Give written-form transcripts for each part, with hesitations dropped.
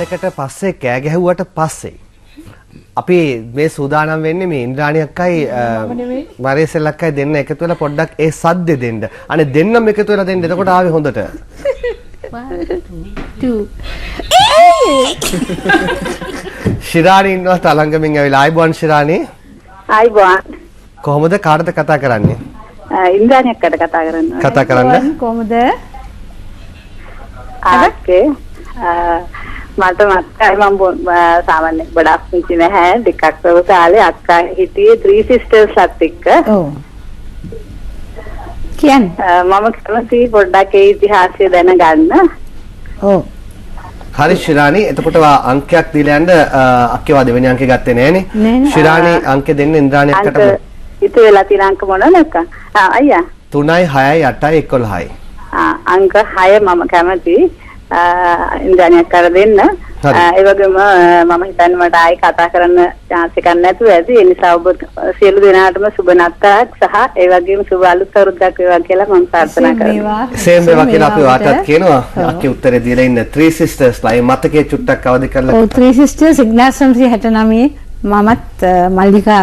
කාලයකට පස්සේ කෑ ගැහුවට පස්සේ අපි මේ සූදානම් වෙන්නේ මේ ඉන්ද්‍රාණි අක්කයි මරේසෙල් අක්කයි දෙන්න එකතු වෙලා පොඩ්ඩක් ඒ සද්දෙ දෙන්න. අනේ දෙන්නම එකතු වෙලා දෙන්න. එතකොට ආවේ හොඳට. 2 ශිරාණි ඉන්නවා තලංගමින් ඇවිල්ලා. ආයිබෝන් ශිරාණි. ආයිබෝන්. කොහොමද කාටද කතා කරන්නේ? ඉන්ද්‍රාණි අක්කට කතා කරනවා. කතා කරන්න. කොහොමද? ආකේ මට මතකයි මම සාමාන්‍ය ගොඩක් මිසි නැහැ දෙකක් වගේ කාලේ අක්කා හිටියේ 3 sisters එක්ක. ඔව්. කියන්නේ මම කැමති පොඩ්ඩක් ඒ ඉතිහාසය දැනගන්න. ඔව්. හරි ශිරාණි එතකොට අංකයක් දීලා යන්න අක්කේවා දෙවෙනි අංකේ ගත්තේ නෑනේ. ශිරාණි අංක දෙන්න ඉන්ද්‍රාණි අක්කට ඉතු වෙලා තියෙන අංක මොනවද අක්කා? අයියා 3යි 6යි 8යි 11යි. අංක 6 මම කැමති ඉන්ද්‍රාණි අක්කට දෙන්න. ඒ වගේම මම හිතන්නේ මට ආයි කතා කරන්න chance එකක් නැතුව ඇති. ඒ නිසා ඔබ සියලු දෙනාටම සුබ නත්තලක් සහ ඒ වගේම සුබ අලුත් අවුරුද්දක් වේවා කියලා මම ප්‍රාර්ථනා කරනවා. සේම් වේවා කියලා අපි වාටත් කියනවා. අක්කේ උත්තරේ දීලා ඉන්න 3 sisters ලා මතකයේ චුට්ටක් අවදි කරලා. ඔව් 3 sisters 1969 මමත් මල්ලිකා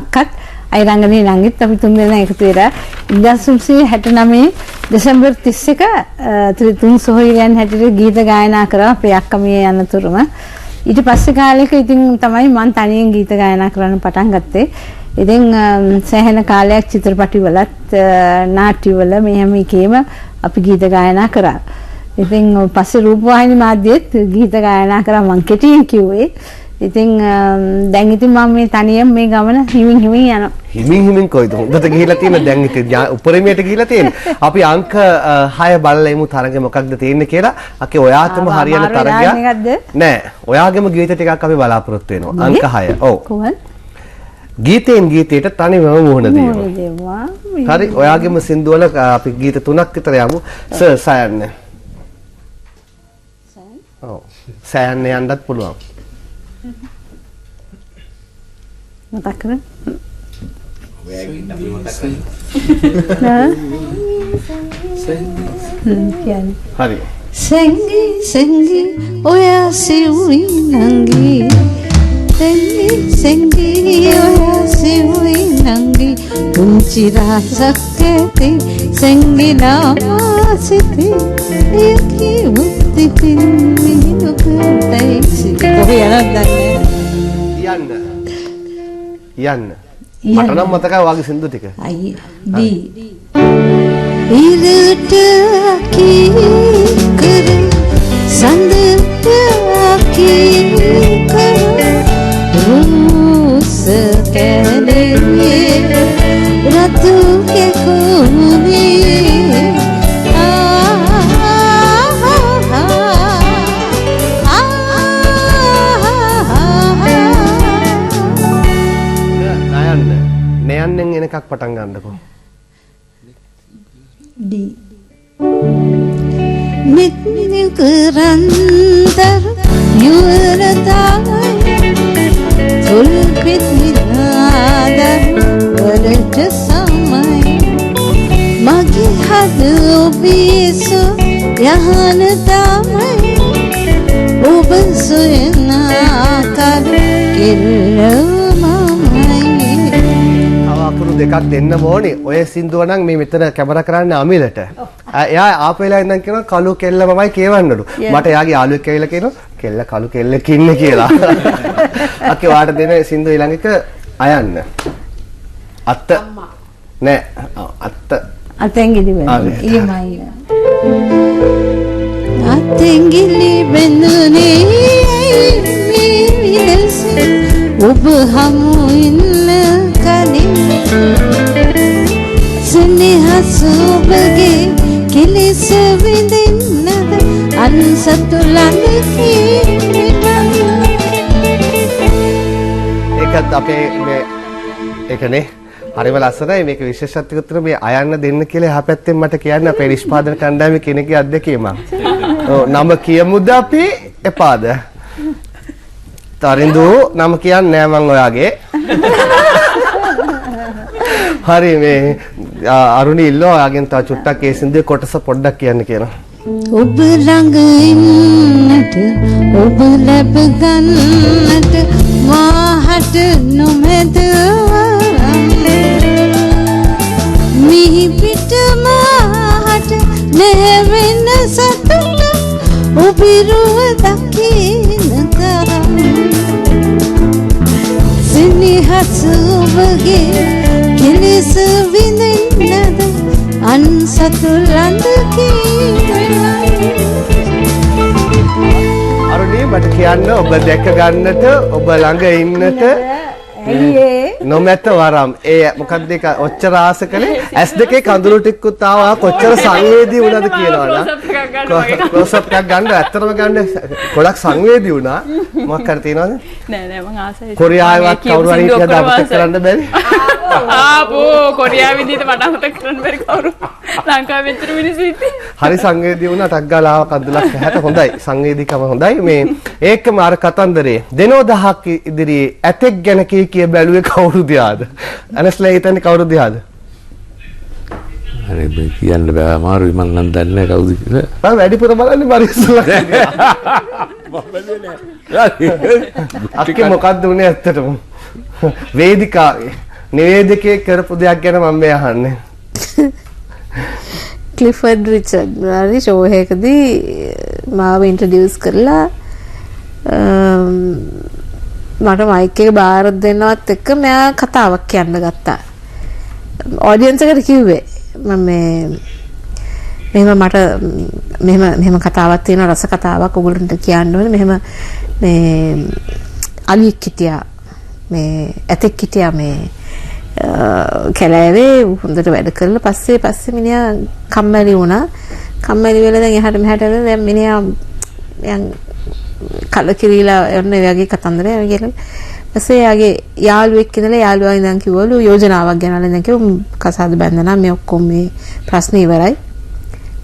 අක්කත් අයිරංගනේ නංගිත් අපි තුන් දෙනා එකතු වෙලා 1969 දෙසැම්බර් 31 තුන් සොහොයුරියන් හැටියට ගීත ගායනා කරා අපේ අක්කා මේ යනතුරුම. ඊට පස්සේ කාලෙක ඉතින් තමයි මම තනියෙන් ගීත ගායනා කරන්න පටන් ගත්තේ. ඉතින් සෑහෙන කාලයක් චිත්‍රපටිවලත් නාට්‍යවල මෙහෙම එකේම අපි ගීත ගායනා කරා. ඉතින් පස්සේ රූපවාහිනී මාධ්‍යෙත් ගීත ගායනා කරා මං කෙටියෙන් කිව්වේ. ඉතින් දැන් ඉතින් මම මේ තනියම මේ ගමන හිමින් යනවා. හිමින් කොයිද? හොඳට ගිහිලා තියෙන දැන් ඉතින් උපරිමයට ගිහිලා තියෙන. අපි අංක 6 බලලා එමු තරඟේ මොකක්ද තියෙන්නේ කියලා. අකේ ඔයාටම හරියන තරගයක් නෑ. ඔයාගේම ගීත ටිකක් අපි බලාපොරොත්තු වෙනවා. අංක 6. ඔව්. කොහොමද? ගීතෙන් ගීතයට තනිවම මුහුණ දෙනවා. හරි ඔයාගේම සින්දු වල අපි ගීත 3ක් විතර යමු. සයන්න. ඔව්. සයන්න යන්නත් පුළුවන්. මතක් කරගන්න. ඔයාගෙන් අපි මතක් කරගන්න. හරි. සංගි ඔයා සිව්වි නංගි. සංගි ඔයා සිව්වි නංගි. පුංචි රසක් ඇති සංගි නාසිතේ යකි මුත්ති පින්මිනු කටයි. කොහේ යනද දන්නේ? යන්න. මට නම් මතකයි ඔයාගේ සින්දු ටික. අයි දී. ඉරට කී කර සඳට කී කර රූස කැලේ රතු කෙකුනේ නයන්නෙන් එන එකක් පටන් ගන්නකො. ඩී නිත්නි කරන්තර යුරතායි සුල් පිට්නිනාද වලට සමයි මගේ හද ඔබේසු යහන තමයි ඔබ සොයනා කර කෙල්ල අකුරු දෙකක් දෙන්න ඕනේ. ඔය සින්දුව නම් මේ මෙතන කැමරා කරන්නේ අමිලට. එයා ආපෙලා ඉඳන් කියනවා කළු කෙල්ලමමයි කියවන්නලු. මට එයාගේ යාළුවෙක් ඇවිල්ලා කියනවා කෙල්ල කළු කෙල්ලෙක් ඉන්නේ කියලා. අක්කේ වාට දෙන සින්දුව ඊළඟ එක අයන්න. අත්ත නෑ අතෙන්ගිලි වෙන්නේ. අතෙන්ගිලි බඳුනේ ඔබ හමු ඉන්න කලින් සෙනෙහස ඔබගේ කිලිස විඳින්නද අන්සතු ළඟකී ඒකත් අපේ මේ ඒකනේ හරිම ලස්සනයි. මේක විශේෂත්වයක් තුන මේ අයන්න දෙන්න කියලා එහා පැත්තෙන් මට කියන්න අපේ නිෂ්පාදන කණ්ඩායමේ කෙනෙක්ගේ අත්දැකීමක්. ඔව් නම කියමුද අපි එපාද? තරින්දු නම කියන්නේ නෑ මං ඔයාගේ. හරි මේ අරුණි ඉල්ලෝ ඔයාගෙන් තව චුට්ටක් ඒ සින්දුවේ කොටස පොඩ්ඩක් කියන්න කියනවා. ඔබ ළඟ ඉන්නට ඔබ ලැබ ගන්නට මාහට නොමැද මිහි පිට මාහට නැවෙන සතුට ඔබිරුව දකින තරම් සිනිහස ඔබගේ කෙලෙස විඳින්නද අන් සතු ළඟකී අරුණී මට කියන්න ඔබ දැක ගන්නට ඔබ ළඟ ඉන්නට නොමැත වරම් ඒ මොකක්ද ඒක ඔච්චර ආස කළේ S2 කඳුළු ටිකකුත් ආවා කොච්චර සංවේදී වුණාද කියනවනම් ක්ලෝස් අප් එකක් ගන්න ඇත්තටම ගන්න ගොඩක් සංවේදී වුණා මොකක් හරි තියනවද නෑ මං ආසයි කොරියාවේවත් කවුරු හරි කියලා දාපත් කරන්න බැරි ආපෝ කොරියාවේ විදිහට මට අමතක කරන්න බැරි කවුරු ලංකාවේ මෙච්චර මිනිස්සු ඉන්නේ හරි සංවේදී වුණා ටක් ගාලා ආව කඳුලක් හැට හොඳයි සංවේදීකම හොඳයි මේ ඒකම අර කතන්දරේ දෙනෝ දහක් ඉදිරියේ ඇතෙක් ගැන කිය බැලුවේ කවුරු දිහාද අනස්ලා හිතන්නේ කවුරු දිහාද අනේ මේ කියන්න බෑ අමාරුයි මං නම් දන්නේ නැහැ කවුද කියලා මම වැඩිපුර බලන්නේ මරිස්සලා අක්කේ මොකද්ද උනේ ඇත්තටම වේදිකාවේ නිවේදකයේ කරපු දෙයක් ගැන මම මේ අහන්නේ ක්ලිෆර්ඩ් රිචඩ් හරි ෂෝ එකකදී මාව ඉන්ට්‍රොඩියුස් කරලා මට මයික් එක බාර දෙන්නවත් එක්ක මෙයා කතාවක් කියන්න ගත්තා. ඔඩියන්ස් එකට කිව්වේ මම මෙහෙම මට මෙහෙම කතාවක් තියෙනවා රස කතාවක් ඔයගොල්ලන්ට කියන්න ඕනේ. මෙහෙම මේ අලියෙක් හිටියා මේ ඇතෙක් හිටියා මේ කැලෑවේ හොඳට වැඩ කරලා පස්සේ මිනිහා කම්මැලි වුණා. කම්මැලි වෙලා දැන් එහාට මෙහාට වෙලා දැන් මිනිහා කලකිරීලා යන වගේ කතන්දරය කියලා. ඊපස්සේ යාගේ යාළුවෙක් ඉඳලා යාළුවා ඉඳන් කිව්වලු යෝජනාවක් ගෙනල්ලා දැන් කිව්ව කසාද බැඳනා මේ ඔක්කොම මේ ප්‍රශ්න ඉවරයි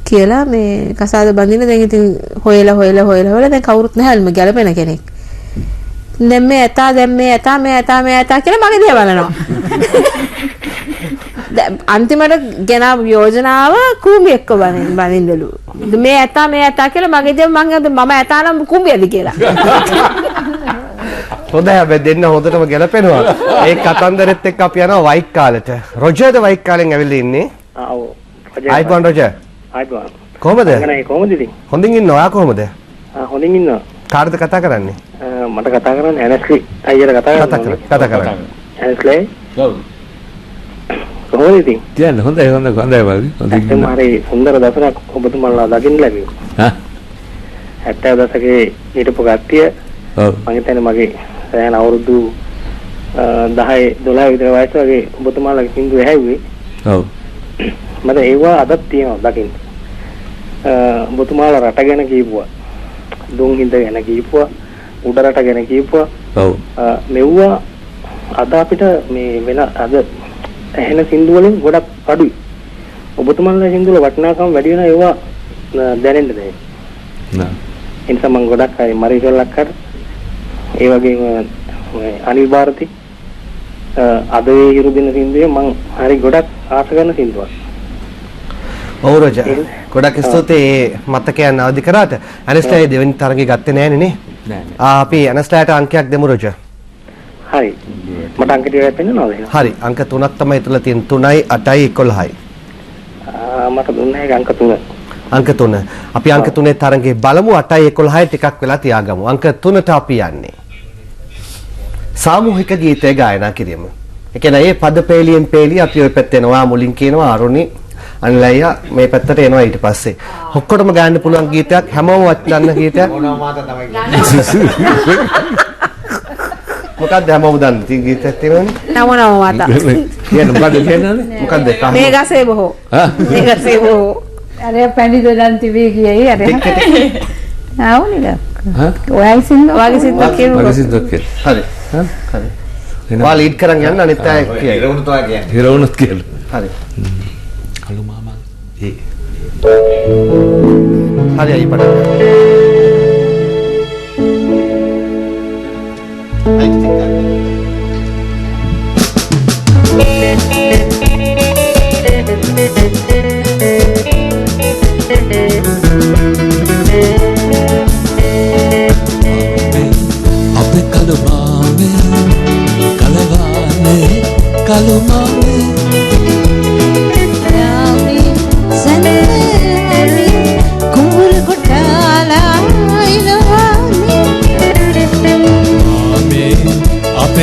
කියලා මේ කසාද බඳින්න දැන් ඉතින් හොයලා දැන් කවුරුත් නැහැල්ම ගැලපෙන කෙනෙක්. දැන් මේ ඇතා කියලා මගේ දිහා බලනවා. අන්තිමට ගෙනාව යෝජනාව කුඹි එක්ක බඳින්නලු. මේ ඇතා කියලා මගේ දිහා මම ඇතා නම් කුඹියද කියලා. හොඳයි හැබැයි දෙන්න හොඳටම ගැලපෙනවා. ඒ කතන්දරෙත් එක්ක අපි යනවා වයිට් කාලෙට. රොජර්ද වයිට් කාලෙන් ඇවිල්ලා ඉන්නේ. ඔව්. ආයිබෝන් රොජර්. ආයිබෝන්. කොහමද? කොහමද ඉතින්? හොඳින් ඉන්නවා. ඔයා කොහමද? හොඳින් ඉන්නවා. කාටද කතා කරන්නේ? මට කතා කරන්න ඇනස්ලි අයියට කතා කරන්න. ඇනස්ලි? ඔව්. කොහොමද ඉතින්? කියන්න හොඳයි බලන්න. හොඳයි. මාරේ සුන්දර දසරක් ඔබතුමාලා දකින්න ලැබුවා. 70 දශකයේ හිටපු කට්ටිය ඔව් මම හිතන්නේ මගේ සෑහෙන අවුරුදු 10 12 විතර වයස වගේ ඔබතුමාලාගේ සින්දු ඇහුවේ. ඔව්. මට ඒවා අදත් තියෙනවා දකින්න. ඔබතුමාලා රට ගැන කියපුවා. දුන් හිඳ ගැන කියපුවා. උඩ රට ගැන කියපුවා. ඔව්. මෙව්වා අද අපිට මේ වෙන අද ඇහෙන සින්දු වලින් ගොඩක් අඩුයි. ඔබතුමාලාගේ සින්දු වල වටිනාකම වැඩි වෙනවා ඒවා දැනෙන්න දැනෙන්න. නෑ. ඒ නිසා මම ගොඩක් අය මරිසල්ලක් කර ඒ වගේම අනිල් ಭಾರತಿ අද ඒ හිරු දින සින්දුවේ මම හරි ගොඩක් ආස කරන සින්දුවක්. ඔව් රොජර්. ගොඩක් ස්තුතියි මතකයන් අවදි කරාට. අනස්ටා දෙවෙනි තරඟේ ගත්තේ නෑනේ නේ. නෑ. අපි අනස්ටාට අංකයක් දෙමු රොජර්. හරි. මට අංක ටිකක් පෙන්නනවද? හරි. අංක 3ක් තමයි ඉතුරුලා තියෙන්නේ. 3යි 8යි 11යි. මට දුන්නේ අංක 3. අංක 3. අපි අංක 3 තරඟේ බලමු 8යි 11යි ටිකක් වෙලා තියාගමු. අංක 3ට අපි යන්නේ. සාමූහික ගීතය ගායනා කිරීම. ඒ කියන්නේ මේ පද පේලියෙන් පේලිය අපි ඔය පැත්තේ එනවා මුලින් කියනවා අරුණි අනිලයියා මේ පැත්තට එනවා ඊට පස්සේ. ඔක්කොටම ගායන්න පුළුවන් ගීතයක් හැමෝම දන්න ගීතයක්. මොනවා මාත තමයි කියන්නේ. මොකක්ද හැමෝම දන්න ගීතයක් තියෙනවනේ. නම මාතා. කියන්න මොකද කියන්නේ? මොකක්ද ඒක? මේ ගසේ බොහෝ. මේ ගසේ බොහෝ. අර පැණි දොඩන් තිබේ කියයි අර. ආවුනිද? ඔයයි සින්දු වගේ සින්දු කියනවා. මගේ සින්දුවක් කියන්න. හරි. හරි. වා ලීඩ් කරන් යන්න අනිත් අය කියයි. ඉරවුණු තෝ කියන්නේ. හිරවුණත් කියන්න. හරි. කළු මාමා. ඒ. හරි අයි පටන්.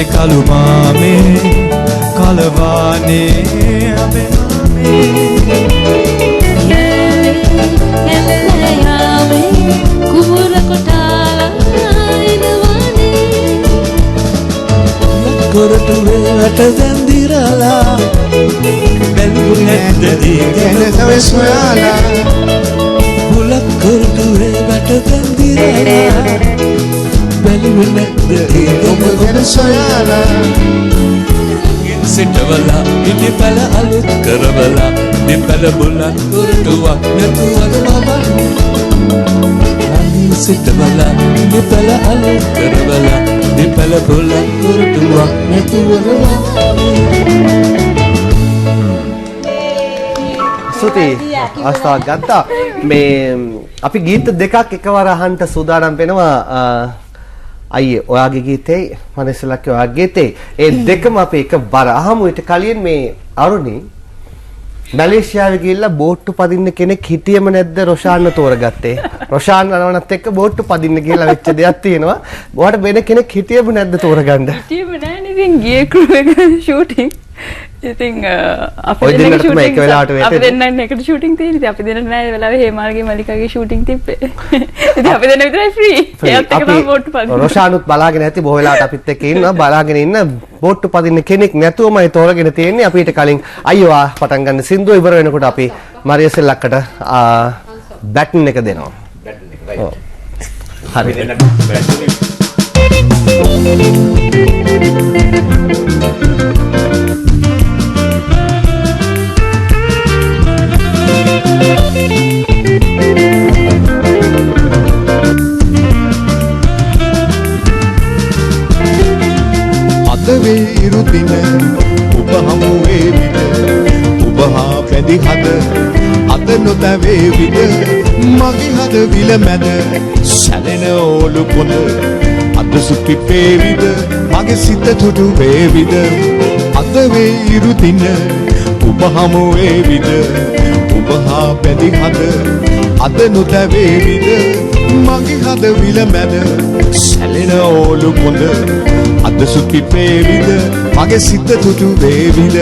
අපේ කළු මාමේ කලවානේ අපේ කුඹුර කොටාලා එනවනේ කොරටුවේ වැට දැන්දිරලා බැලුවේ නැද්ද දීගෙන තව සොයාලා බුලක් කොරටුවේ වැට දැන්දිරලා බැලුවේ නැද්ද දීගෙන සොයාලා සිටවලා ඉනිපැල අලුත් කරවලා නිපැල බුලක් කොරටුවක් නැතුවද මම සිටවලා නිපැල අලුත් කරවලා නිපැල බුලක් කොරටුවක් නැතුවද සුති අවස්ථාවක් ගත්තා මේ අපි ගීත දෙකක් එකවර අහන්න සූදානම් වෙනවා අයියේ ඔයාගේ ගීතේ මනසලක්ගේ ඔයාගේ ගීතේ ඒ දෙකම අපි එකවර අහමු. ඊට කලින් මේ අරුණි මැලේසියාවේ ගිහිල්ලා බෝට්ටු පදින්න කෙනෙක් හිටියේම නැද්ද රොෂාන්ව තෝරගත්තේ? රොෂාන් අනවනත් එක්ක බෝට්ටු පදින්න ගිහිල්ලා වෙච්ච දෙයක් තියෙනවා. ඔයාට වෙන කෙනෙක් හිටියේම නැද්ද තෝරගන්න? හිටියේම නෑනේ. ඉතින් ගියේ ක්‍රූ එක ෂූටින්. ඉතින් අපි දෙන්න එකට ෂූටින් තියෙන. ඉතින් අපි දෙන්න නෑ වෙලාවේ හේමාල්ගේ මල්ලිකාගේ ෂූටින් තිබ්බේ. ඉතින් අපි දෙන්න විතරයි ෆ්‍රී. ඒත් එක තමයි බෝට්ටු පදින්න. රොෂානුත් බලාගෙන ඇති බොහෝ වෙලාවට අපිත් එක්ක ඉන්නවා. බලාගෙන ඉන්න බෝට්ටු පදින්න කෙනෙක් නැතුවමයි තෝරගෙන තියෙන්නේ. අපි ඊට කලින් අයියෝ පටන් ගන්න සින්දුව ඉවර වෙනකොට අපි මරියසෙල්ලක්කට බැටන් එක දෙනවා. හරි. අද වේරු දින ඔබ හමු වේවිද ඔබ හා පැදි හද අද නොතැවේ විද මගේ හද විල මැද සැලෙන ඕලු පොඳ අද සුපි පේවිද මගේ සිත තුඩු වේවිද අද වේරු දින ඔබ හමු වේවිද ඔබ හා පැදි හද අද නොතැවේ විද මගේ හද විල මැද සැලෙන ඕලු පොඳ අද සුපි පේවිද මගේ සිත තුඩු වේවිද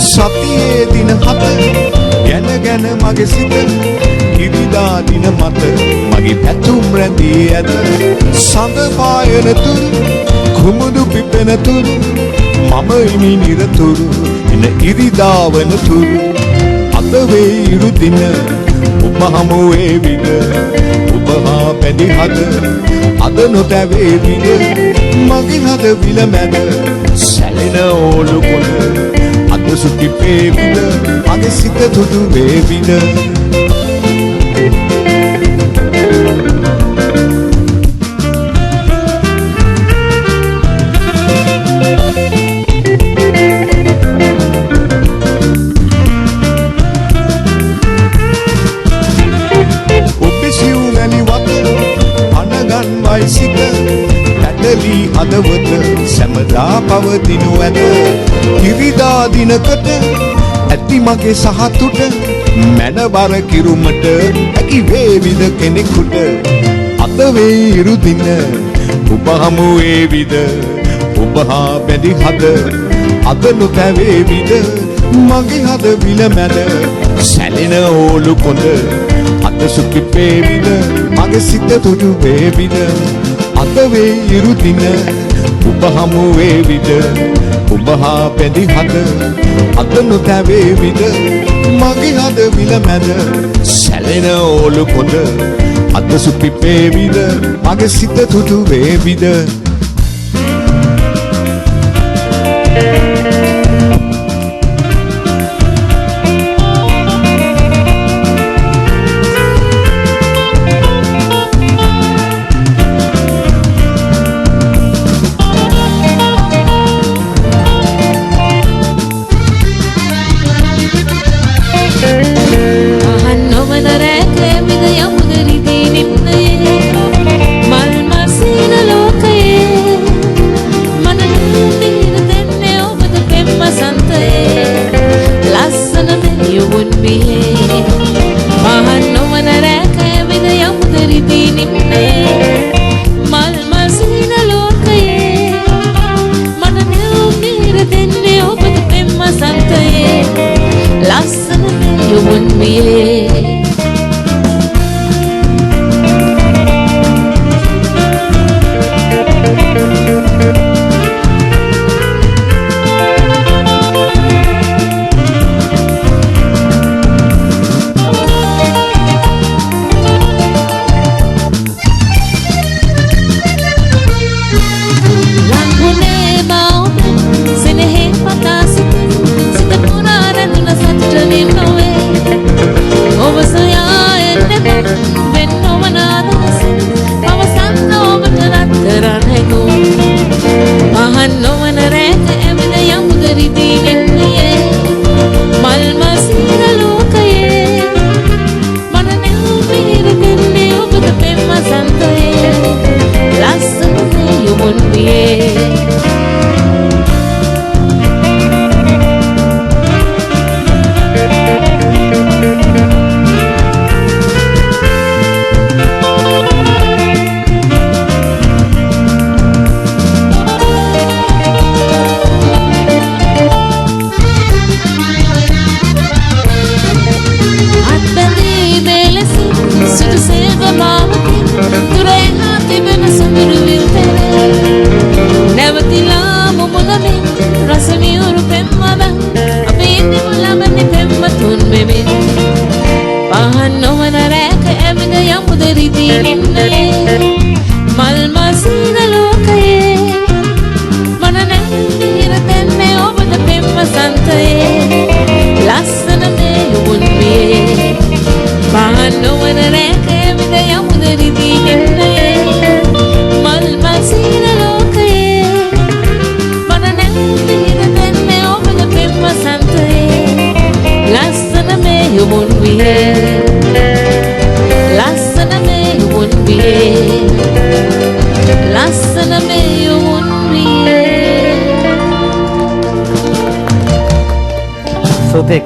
සතියේ දින හත ගැන ගැන මගේ සිත ඉරිදා දින මත මගේ පැතුම් රැඳී ඇත සඳ පායන තුරු කුමුදු පිපෙන තුරු මම ඉමි නිරතුරු එන ඉරිදාවන තුරු අද වේරු දින ඔබ හමු වේවිද ඔබ හා පැදි හද අද නොතැවේ විද මගේ හද විල මැද සැලෙන ඕලු පොළ අද සුටි පේවිද මගේ සිත තුඩු වේවිද සිත පැටලි හදවත සැමදා පවතිනු ඇත කිරිදා දිනකට ඇති මගේ සහතුට මැනබර කිරුමට හැකි වේවිද කෙනෙකුට අද වේරු දින ඔබ හමු වේවිද ඔබ හා බැඳි හද අද නොතැවේවිද මගේ හද විල මැද සැලෙන ඕලු කොඳ අද සුඛි පේවිද මගේ සිත තුඩු වේවිද අද වේරු දින ඔබ හමු වේවිද ඔබ හා බැඳි හද අද නොතැවේවිද මගේ හද විල මැද සැලෙන ඕලු කොඳ අද සුඛි පේවිද මගේ සිත තුඩු වේවිද මල් මසින ලෝකයේ වසන්තයේ ලස්සන you wouldn't be here මහන් නොවන රැක ඇවිද යමුද රිදී නිම්නේ මල් මසින ලෝකයේ මට නිවුම් දෙන්නේ ඔබට පෙම් වසන්තයේ ලස්සන you wouldn't be here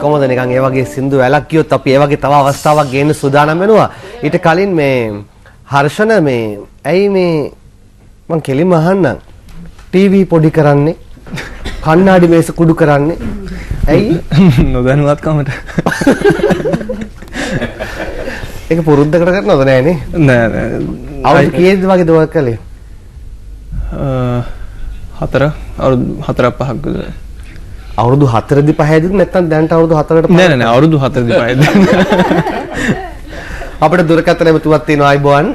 කොහොමද නිකන් ඒ වගේ සින්දු වැලක් කියොත් අපි ඒ වගේ තව අවස්ථාවක් ගේන්න සූදානම් වෙනවා. ඊට කලින් මේ හර්ෂණ මේ ඇයි මේ මං කෙලින්ම අහන්නම් ටීවී පොඩි කරන්නේ කණ්ණාඩි මේස කුඩු කරන්නේ ඇයි නොදැනුවත්කමට ඒක පුරුද්දකට කරනවද නෑනේ නෑ නෑ අවුරුදු කීයද වගේ දවස් කලේ 4 අවුරුදු 4-5ක් විතර අවුරුදු 4දී 5දී නැත්නම් දැන්ට අවුරුදු 4කට නෑ නෑ අවුරුදු 4දී 5දී අපිට දුරකථන එතුමක් තියෙනවා අයිබෝන්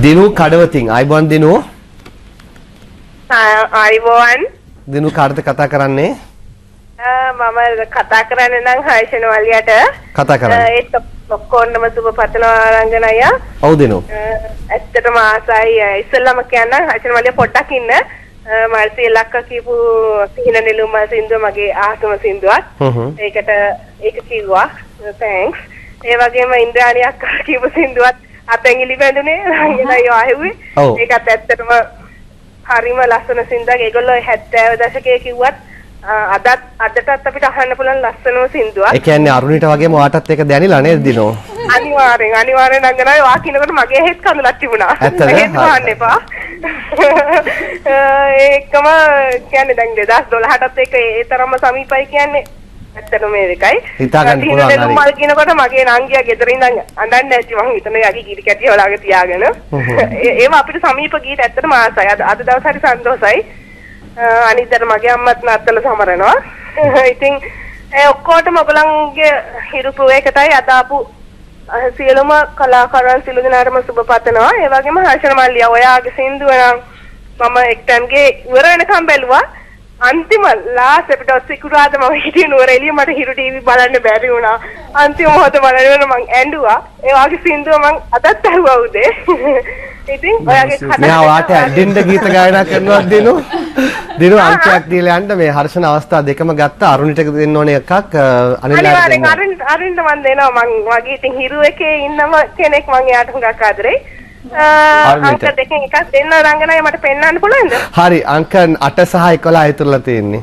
දිනු කඩවතින් අයිබෝන් දිනු අයිබෝන් දිනු කාටද කතා කරන්නේ මම කතා කරන්නේ නම් හර්ෂණ වලියට කතා කරන්නේ ඒත් ඔක්කොන්නම සුබ පතනවා රංගනය ඔව් දිනු ඇත්තටම ආසයි ඉස්සෙල්ලාම කියන්න හර්ෂණ වලිය පොඩ්ඩක් ඉන්න මල්සී ලක්ක කියපු සිහින නෙළුම් මල් සින්දුව මගේ ආසම සින්දුවක්. ඒක කිව්වා. තෑන්ක්ස්. ඒ වගේම ඉන්ද්‍රාණි අක්කා කියපු සින්දුවත් අතැඟිලි බැඳුනේ රංගනයෝ ආහුවේ. ඒකත් ඇත්තටම හරිම ලස්සන සින්දුවක්. ඒගොල්ලෝ 70 දශකයේ කිව්වත් අදටත් අපිට අහන්න පුළුවන් ලස්සනම සින්දුවක්. ඒ කියන්නේ අරුණිට වගේම ඔයාටත් ඒක දැනිලා නේද දිනෝ? අනිවාර්යෙන් නංගනයි වා කියනකොට මගේ හෙත් කඳුලක් තිබුණා. ඒක වහන්න එපා. ඒකම කියන්නේ දැන් 2012ටත් ඒක ඒ තරම්ම සමීපයි කියන්නේ ඇත්තටම මේ දෙකයි. හිතා ගන්න පුළුවන් හරි. මල් කියනකොට මගේ නංගියා ගෙදර ඉඳන් අඬන්නේ නැති මං හිතන්නේ යකි කිරි කැටිය වලාගේ තියාගෙන. ඒව අපිට සමීප ගීත ඇත්තටම ආසයි. අද දවස් හරි සන්තෝසයි. අනිද්දාට මගේ අම්මත් නාත්තල සමරනවා. ඉතින් ඒ ඔක්කොටම ඔයගලන්ගේ හිරු ප්‍රවේකටයි අද ආපු සියලුම කලාකාරයන් සියලු දෙනාටම සුබ පතනවා. ඒ වගේම හර්ෂණ මල්ලියා ඔයාගේ සින්දුව නම් මම එක් ටයිම්ගේ ඉවර වෙනකම් බැලුවා. අන්තිම ලාස්ට් එපිසෝඩ් සිකුරාදා මම හිටියේ නුවර එළිය මට හිරු ටීවී බලන්න බැරි වුණා. අන්තිම මොහොත බලනකොට මම ඇඬුවා. ඒ වගේ සින්දුව මම අදත් ඇහුවා උදේ. ඉතින් ඔයාගේ කතා මෙයා වාට ඇඩින්ද ගීත ගායනා කරනවා දිනු. දිනු අංකයක් දීලා යන්න මේ හර්ෂණ අවස්ථා දෙකම ගත්ත අරුණිට දෙන්න ඕනේ එකක් අනිවාර්යෙන් අරින්ට මන් දෙනවා මං වගේ ඉතින් හිරු එකේ ඉන්නම කෙනෙක් මං එයාට හුඟක් ආදරේ. අංක දෙකෙන් එකක් දෙන්න රංගනයි මට පෙන්වන්න පුළුවන්ද? හරි අංක 8 සහ 11 ඉතුරුලා තියෙන්නේ.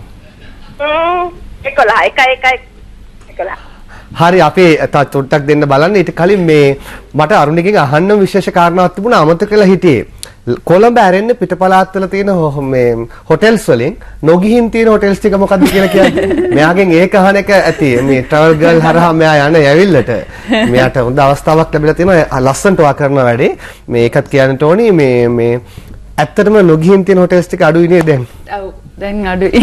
11. හරි අපි තවත් චුට්ටක් දෙන්න බලන්න. ඊට කලින් මේ මට අරුණිගෙන් අහන්න විශේෂ කාරණාවක් තිබුණා අමතක කරලා හිටියේ. කොළඹ ඇරෙන්න පිටපළාත්වල තියෙන මේ හොටෙල්ස් වලින් නොගිහින් තියෙන හොටෙල්ස් ටික මොකක්ද කියලා කියන්නේ. මෙයාගෙන් ඒක අහන එක ඇති. මේ ට්‍රැවල් ගර්ල් හරහා මෙයා යන යවිල්ලට මෙයාට හොඳ අවස්ථාවක් ලැබිලා තියෙනවා. ලස්සනට වා කරන වැඩේ. මේකත් කියන්නට ඕනි මේ ඇත්තටම නොගිහින් තියෙන හොටෙල්ස් ටික අඩුයි නේද දැන්? ඔව් දැන් අඩුයි.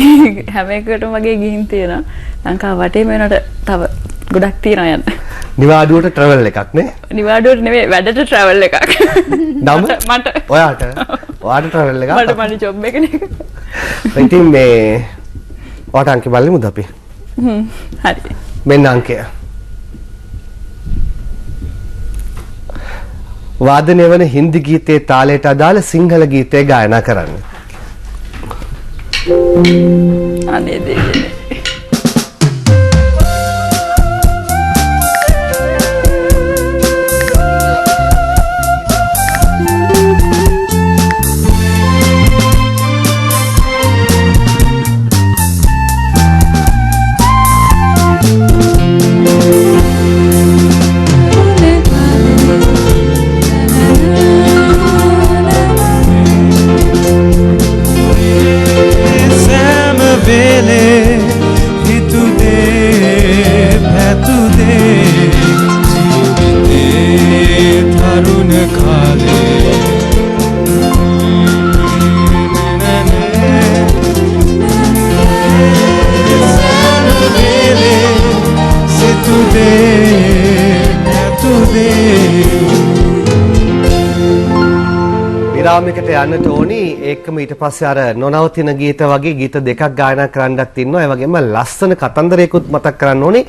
හැම එකකටම වගේ ගිහින් තියෙනවා. ලංකාව වටේම වෙනකොට තව ගොඩක් තියෙනවා යන්න. නිවාඩුවට ට්‍රැවල් එකක් නේ? නිවාඩුවට නෙමෙයි වැඩට ට්‍රැවල් එකක්. නම? මට. ඔයාට ට්‍රැවල් එකක්? මට ජොබ් එක නේ. ඉතින් මේ ඔයාට අංක බලමුද අපි? හරි. මෙන්න අංකය. වාදනය වන හින්දි ගීතයේ තාලයට අදාළ සිංහල ගීතය ගායනා කරන්න. අනේ දෙවියනේ. විරාමයකට යන්නට ඕනි. ඒකම ඊට පස්සේ අර නොනවතින ගීත වගේ ගීත දෙකක් ගායනා කරන්නත් ඉන්නවා. ඒ වගේම ලස්සන කතන්දරයකුත් මතක් කරන්න ඕනි.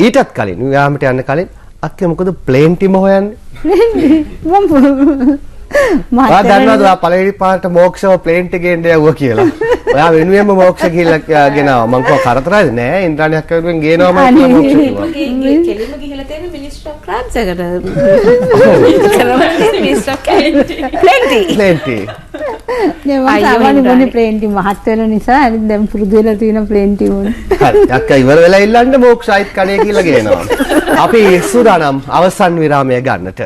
ඊටත් කලින් විරාමයට යන්න කලින් අක්කේ මොකද ප්ලේන් ටිම හොයන්නේ? මම දන්නවද ඔයා පළවෙනි පාරට මොක්ෂව ප්ලේන් ටික ගෙන්න යවුවා කියලා. ඔයා වෙනුවෙන්ම මොක්ෂ ගිහිල්ලා ගෙනාවා. මං කව කරදරයිද නෑ ඉන්ද්‍රාණි අක්කගෙන් ගේනවා මම කියලා මොක්ෂ කිව්වා. කෙලිම ගිහලා තියෙන මිනිස්ටර් ඔෆ් ක්‍රාබ්ස් එකට. Minister of plenty. නේ මම සාමාන්‍ය මොනේ ප්ලේන්ටි මහත් වෙන නිසා හරි දැන් පුරුදු වෙලා තියෙන ප්ලේන්ටි මොනේ. හරි අක්කා ඉවර වෙලා ඉල්ලන්න මොක්ෂයිත් කණේ කියලා ගේනවා. අපි සූදානම් අවසන් විරාමය ගන්නට.